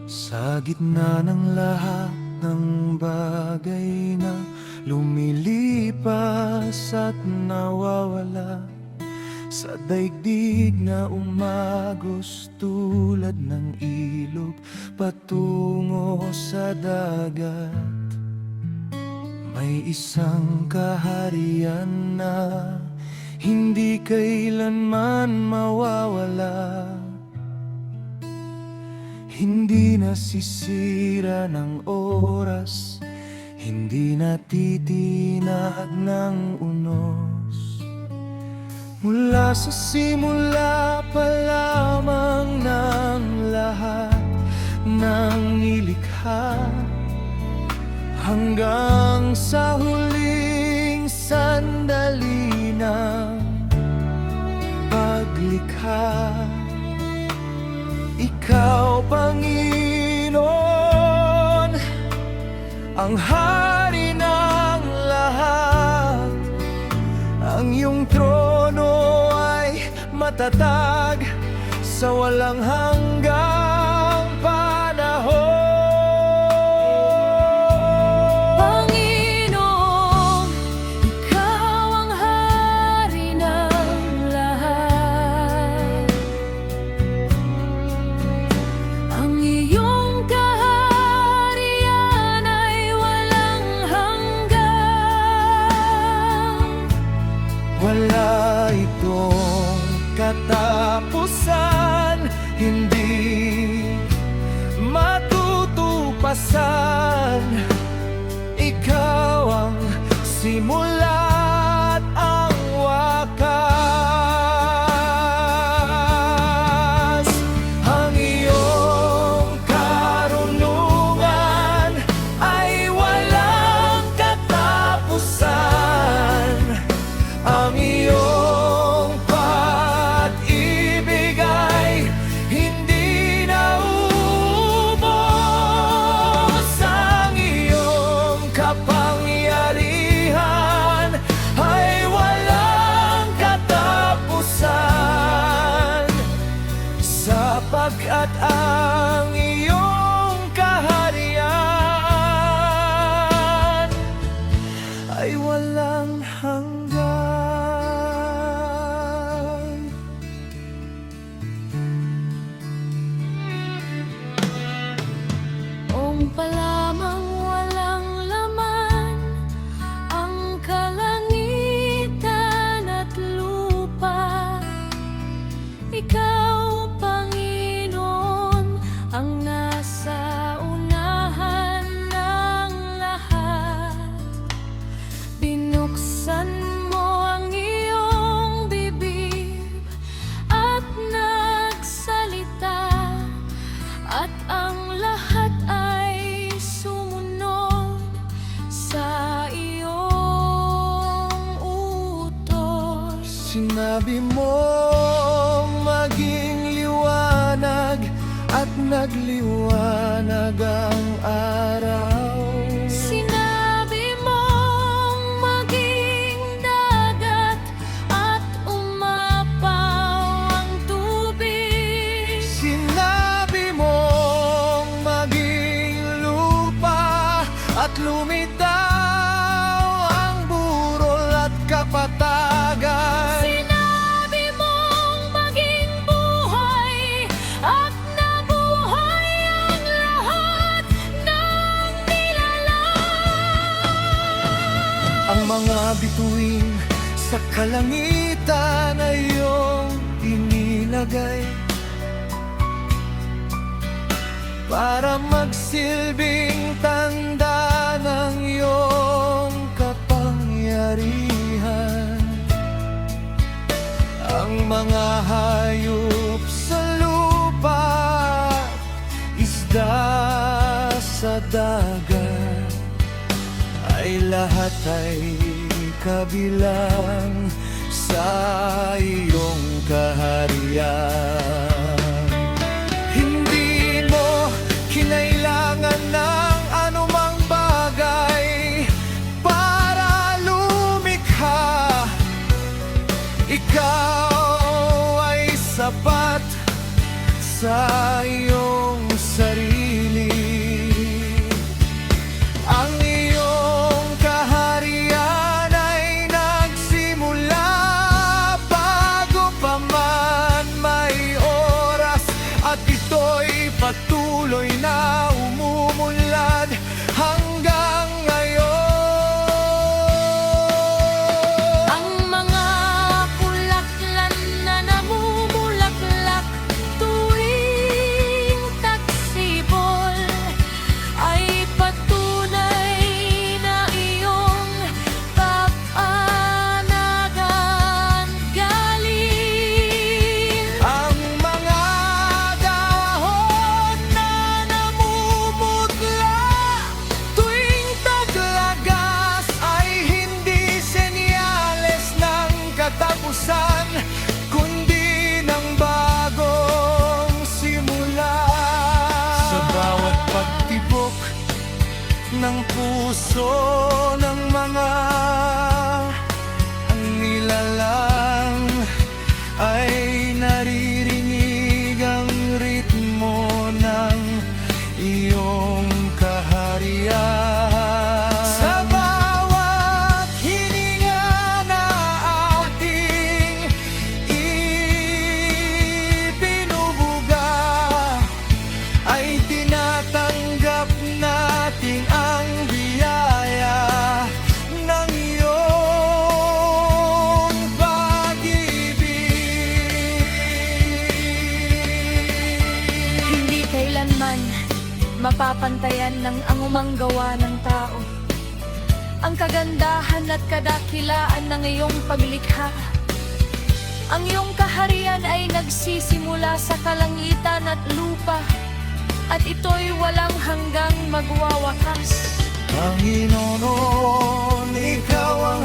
Sa gitna ng lahat ng bagay na lumilipas at nawawala, sa daigdig na umagos tulad ng ilog patungo sa dagat, may isang kaharian na hindi kailanman mawawala. Hindi nasisira ng oras, hindi natitinag ng unos. Mula sa simula pa lamang ng lahat ng nilikha, hanggang sa huling sandali ng paglikha, Ikaw, Panginoon, ang hari ng lahat. Ang iyong trono ay matatag sa walang hanggang panahon. Panginoon, Ikaw ang hari ng lahat. Ang iyong kaharian ay walang hanggan. Wala itong katapusan, hindi matutupasan. Ikaw ang simula at ang wakas. Ang iyong karunungan ay walang katapusan. Ang iyong pag-ibig ay hindi nauubos. Ang iyong kapangyarihan ay walang katapusan, sapagkat ang iyong kaharian ay walang hanggan. Noong pa lamang walang laman ang kalangitan at lupa, Ikaw, Panginoon, ang nasa unahan ng lahat. Binuksan mo ang iyong bibig at nagsalita, at ang lahat ay sumunod sa iyong utos. Sinabi mong maging liwanag at nagliwanag ang araw. Sinabi mong maging dagat at umapaw ang tubig. Sinabi mong maging lupa at lumitaw ang burol at kapatagan. Sinabi mong maging buhay at nabuhay ang lahat ng nilalang. Ang mga bituin sa kalangitan ay iyong inilagay para magsilbing tanda ng iyong kapangyarihan. Ang mga hayop sa lupa, isda sa dagat, ay lahat ay kabilang sa iyong kaharian. Hindi mo kinailangan ng anumang bagay para lumikha. Ikaw ay sapat sa iyong sarili. Ang iyong kaharian ay nagsimula bago pa man may oras, at ito'y patuloy na umumunlad hanggang ngayon. Ang mga kulaklan na namumulaklak tuwing tagsibol ay patunay na iyong kapanagan galing. Ang mga dahon na namumutla tuwing taglagas ay hindi senyales ng katapusan, kundi ng bagong simula. Sa bawat pagtibok ng puso ng mga nilalang ay naririnig ang ritmo ng iyong kaharian. Sa bawat hininga na ating ibinubuga ay tinatanggap natin ang biyaya ng iyong pag-ibig. Hindi kailanman mapapantayan ng angumang gawa ng tao ang kagandahan at kadakilaan ng iyong paglikha. Ang iyong kaharian ay nagsisimula sa kalangitan at lupa, at ito'y walang hanggang magwawakas. Panginoon, ikaw ang